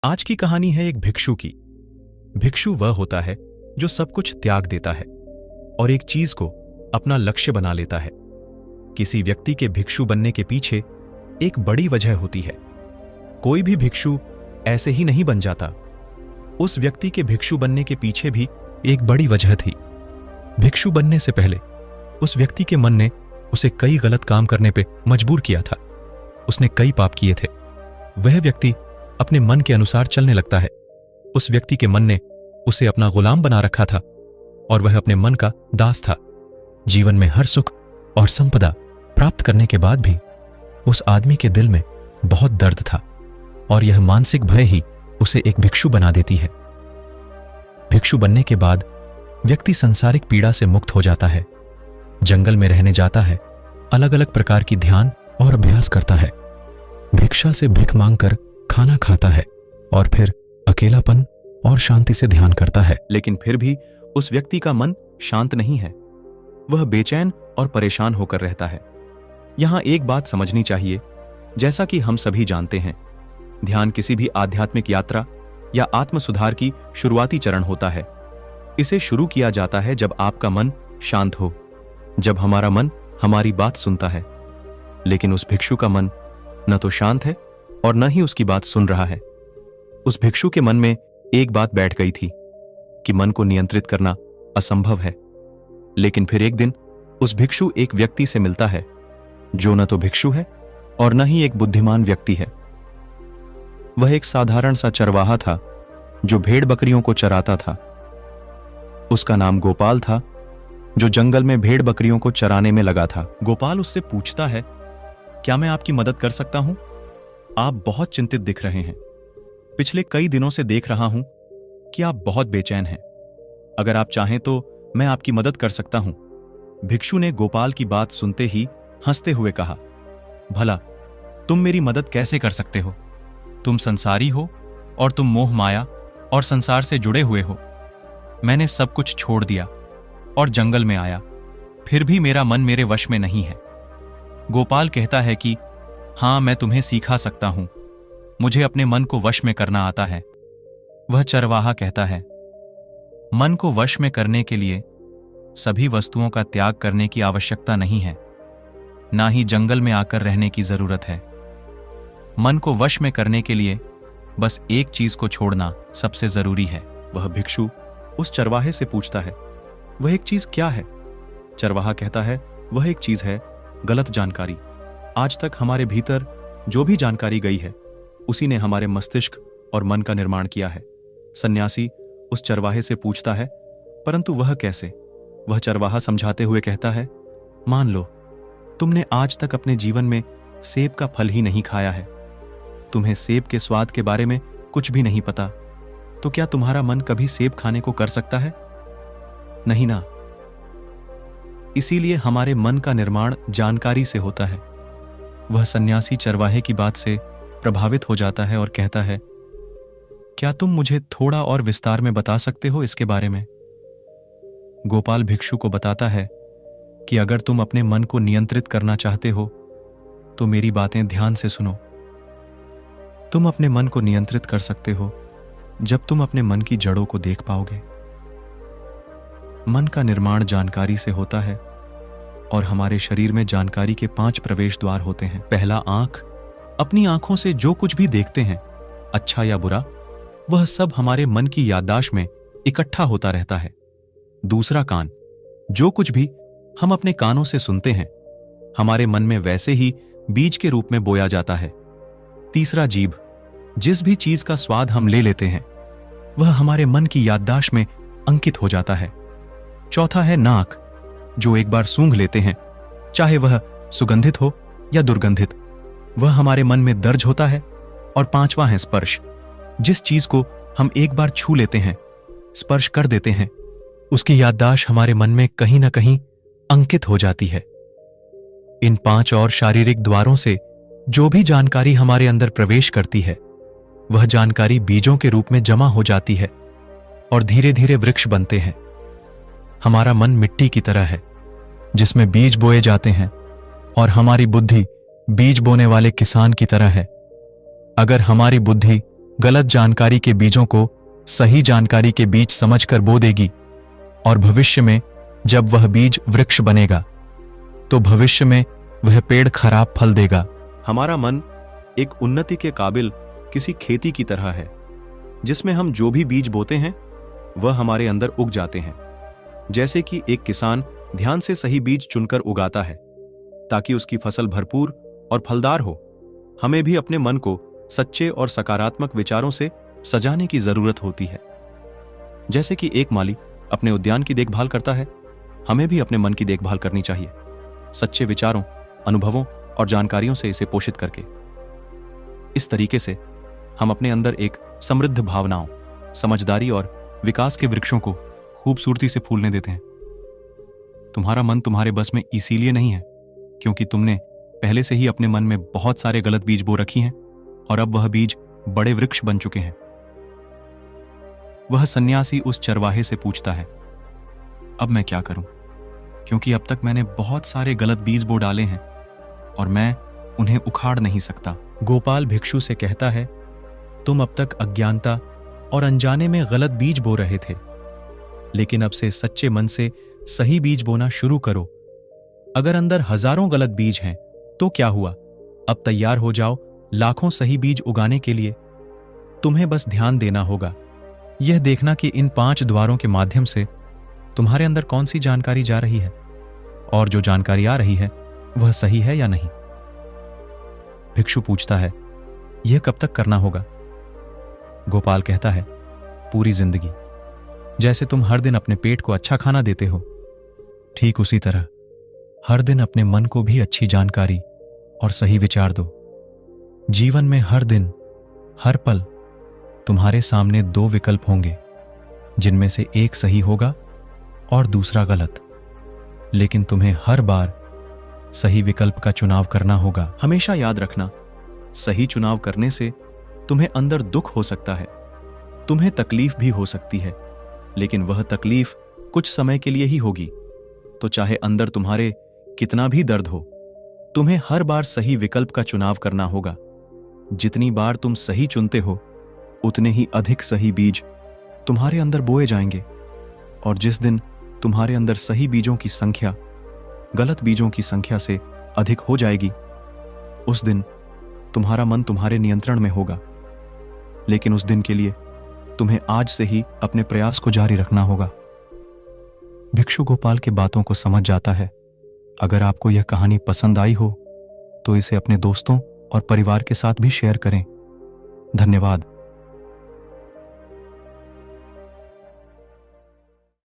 आज की कहानी है एक भिक्षु की। भिक्षु वह होता है जो सब कुछ त्याग देता है और एक चीज को अपना लक्ष्य बना लेता है। किसी व्यक्ति के भिक्षु बनने के पीछे एक बड़ी वजह होती है। कोई भी भिक्षु ऐसे ही नहीं बन जाता। उस व्यक्ति के भिक्षु बनने के पीछे भी एक बड़ी वजह थी। भिक्षु बनने से पहले उस व्यक्ति के मन ने उसे कई गलत काम करने पे मजबूर किया था। उसने कई पाप किए थे। वह व्यक्ति अपने मन के अनुसार चलने लगता है। उस व्यक्ति के मन ने उसे अपना गुलाम बना रखा था और वह अपने मन का दास था। जीवन में हर सुख और संपदा प्राप्त करने के बाद भी उस आदमी के दिल में बहुत दर्द था और यह मानसिक भय ही उसे एक भिक्षु बना देती है। भिक्षु बनने के बाद व्यक्ति सांसारिक पीड़ा से मुक्त हो जाता है, जंगल में रहने जाता है, अलग अलग प्रकार की ध्यान और अभ्यास करता है, भिक्षा से भिख मांगकर खाना खाता है और फिर अकेलापन और शांति से ध्यान करता है। लेकिन फिर भी उस व्यक्ति का मन शांत नहीं है। वह बेचैन और परेशान होकर रहता है। यहां एक बात समझनी चाहिए, जैसा कि हम सभी जानते हैं, ध्यान किसी भी आध्यात्मिक यात्रा या आत्म सुधार की शुरुआती चरण होता है। इसे शुरू किया जाता है जब आपका मन शांत हो, जब हमारा मन हमारी बात सुनता है। लेकिन उस भिक्षु का मन न तो शांत है और न ही उसकी बात सुन रहा है। उस भिक्षु के मन में एक बात बैठ गई थी कि मन को नियंत्रित करना असंभव है। लेकिन फिर एक दिन उस भिक्षु एक व्यक्ति से मिलता है जो न तो भिक्षु है और न ही एक बुद्धिमान व्यक्ति है। वह एक साधारण सा चरवाहा था जो भेड़ बकरियों को चराता था। उसका नाम गोपाल था, जो जंगल में भेड़ बकरियों को चराने में लगा था। गोपाल उससे पूछता है, क्या मैं आपकी मदद कर सकता हूं? आप बहुत चिंतित दिख रहे हैं। पिछले कई दिनों से देख रहा हूं कि आप बहुत बेचैन हैं। अगर आप चाहें तो मैं आपकी मदद कर सकता हूं। भिक्षु ने गोपाल की बात सुनते ही हंसते हुए कहा, भला तुम मेरी मदद कैसे कर सकते हो? तुम संसारी हो और तुम मोह माया और संसार से जुड़े हुए हो। मैंने सब कुछ छोड़ दिया और जंगल में आया, फिर भी मेरा मन मेरे वश में नहीं है। गोपाल कहता है कि हां, मैं तुम्हें सिखा सकता हूं। मुझे अपने मन को वश में करना आता है। वह चरवाहा कहता है, मन को वश में करने के लिए सभी वस्तुओं का त्याग करने की आवश्यकता नहीं है, ना ही जंगल में आकर रहने की जरूरत है। मन को वश में करने के लिए बस एक चीज को छोड़ना सबसे जरूरी है। वह भिक्षु उस चरवाहे से पूछता है, वह एक चीज क्या है? चरवाहा कहता है, वह एक चीज है गलत जानकारी। आज तक हमारे भीतर जो भी जानकारी गई है उसी ने हमारे मस्तिष्क और मन का निर्माण किया है। सन्यासी उस चरवाहे से पूछता है, परंतु वह कैसे? वह चरवाहा समझाते हुए कहता है, मान लो तुमने आज तक अपने जीवन में सेब का फल ही नहीं खाया है, तुम्हें सेब के स्वाद के बारे में कुछ भी नहीं पता, तो क्या तुम्हारा मन कभी सेब खाने को कर सकता है? नहीं ना। इसीलिए हमारे मन का निर्माण जानकारी से होता है। वह सन्यासी चरवाहे की बात से प्रभावित हो जाता है और कहता है, क्या तुम मुझे थोड़ा और विस्तार में बता सकते हो इसके बारे में? गोपाल भिक्षु को बताता है कि अगर तुम अपने मन को नियंत्रित करना चाहते हो तो मेरी बातें ध्यान से सुनो। तुम अपने मन को नियंत्रित कर सकते हो जब तुम अपने मन की जड़ों को देख पाओगे। मन का निर्माण जानकारी से होता है और हमारे शरीर में जानकारी के 5 प्रवेश द्वार होते हैं। पहला, आंख। अपनी आंखों से जो कुछ भी देखते हैं, अच्छा या बुरा, वह सब हमारे मन की याददाश्त में इकट्ठा होता रहता है। दूसरा, कान। जो कुछ भी हम अपने कानों से सुनते हैं हमारे मन में वैसे ही बीज के रूप में बोया जाता है। तीसरा, जीभ। जिस भी चीज का स्वाद हम ले लेते हैं वह हमारे मन की याददाश्त में अंकित हो जाता है। चौथा है, नाक। जो एक बार सूंघ लेते हैं, चाहे वह सुगंधित हो या दुर्गंधित, वह हमारे मन में दर्ज होता है। और पांचवा है, स्पर्श। जिस चीज को हम एक बार छू लेते हैं, स्पर्श कर देते हैं, उसकी याददाश्त हमारे मन में कहीं ना कहीं अंकित हो जाती है। इन 5 और शारीरिक द्वारों से जो भी जानकारी हमारे अंदर प्रवेश करती है वह जानकारी बीजों के रूप में जमा हो जाती है और धीरे धीरे वृक्ष बनते हैं। हमारा मन मिट्टी की तरह है जिसमें बीज बोए जाते हैं और हमारी बुद्धि बीज बोने वाले किसान की तरह है। अगर हमारी बुद्धि गलत जानकारी के बीजों को सही जानकारी के बीज समझकर बो देगी, और भविष्य में जब वह बीज वृक्ष बनेगा तो भविष्य में वह पेड़ खराब फल देगा। हमारा मन एक उन्नति के काबिल किसी खेती की तरह है, जिसमें हम जो भी बीज बोते हैं वह हमारे अंदर उग जाते हैं। जैसे कि एक किसान ध्यान से सही बीज चुनकर उगाता है ताकि उसकी फसल भरपूर और फलदार हो, हमें भी अपने मन को सच्चे और सकारात्मक विचारों से सजाने की जरूरत होती है। जैसे कि एक माली अपने उद्यान की देखभाल करता है, हमें भी अपने मन की देखभाल करनी चाहिए, सच्चे विचारों, अनुभवों और जानकारियों से इसे पोषित करके। इस तरीके से हम अपने अंदर एक समृद्ध भावनाओं, समझदारी और विकास के वृक्षों को खूबसूरती से फूलने देते हैं। तुम्हारा मन तुम्हारे बस में इसीलिए नहीं है क्योंकि तुमने पहले से ही अपने मन में बहुत सारे गलत बीज बो रखी हैं और अब वह बीज बड़े वृक्ष बन चुके हैं। वह सन्यासी उस चरवाहे से पूछता है, अब मैं क्या करूं? क्योंकि अब तक मैंने बहुत सारे गलत बीज बो डाले हैं और मैं उन्हें उखाड़ नहीं सकता। गोपाल भिक्षु से कहता है, तुम अब तक अज्ञानता और अनजाने में गलत बीज बो रहे थे, लेकिन अब से सच्चे मन से सही बीज बोना शुरू करो। अगर अंदर हजारों गलत बीज हैं तो क्या हुआ? अब तैयार हो जाओ लाखों सही बीज उगाने के लिए। तुम्हें बस ध्यान देना होगा, यह देखना कि इन 5 द्वारों के माध्यम से तुम्हारे अंदर कौन सी जानकारी जा रही है और जो जानकारी आ रही है वह सही है या नहीं। भिक्षु पूछता है, यह कब तक करना होगा? गोपाल कहता है, पूरी जिंदगी। जैसे तुम हर दिन अपने पेट को अच्छा खाना देते हो, ठीक उसी तरह हर दिन अपने मन को भी अच्छी जानकारी और सही विचार दो। जीवन में हर दिन, हर पल तुम्हारे सामने 2 विकल्प होंगे, जिनमें से एक सही होगा और दूसरा गलत, लेकिन तुम्हें हर बार सही विकल्प का चुनाव करना होगा। हमेशा याद रखना, सही चुनाव करने से तुम्हें अंदर दुख हो सकता है, तुम्हें तकलीफ भी हो सकती है, लेकिन वह तकलीफ कुछ समय के लिए ही होगी। तो चाहे अंदर तुम्हारे कितना भी दर्द हो, तुम्हें हर बार सही विकल्प का चुनाव करना होगा। जितनी बार तुम सही चुनते हो, उतने ही अधिक सही बीज तुम्हारे अंदर बोए जाएंगे, और जिस दिन तुम्हारे अंदर सही बीजों की संख्या गलत बीजों की संख्या से अधिक हो जाएगी, उस दिन तुम्हारा मन तुम्हारे नियंत्रण में होगा। लेकिन उस दिन के लिए तुम्हें आज से ही अपने प्रयास को जारी रखना होगा। भिक्षु गोपाल की बातों को समझ जाता है। अगर आपको यह कहानी पसंद आई हो तो इसे अपने दोस्तों और परिवार के साथ भी शेयर करें। धन्यवाद।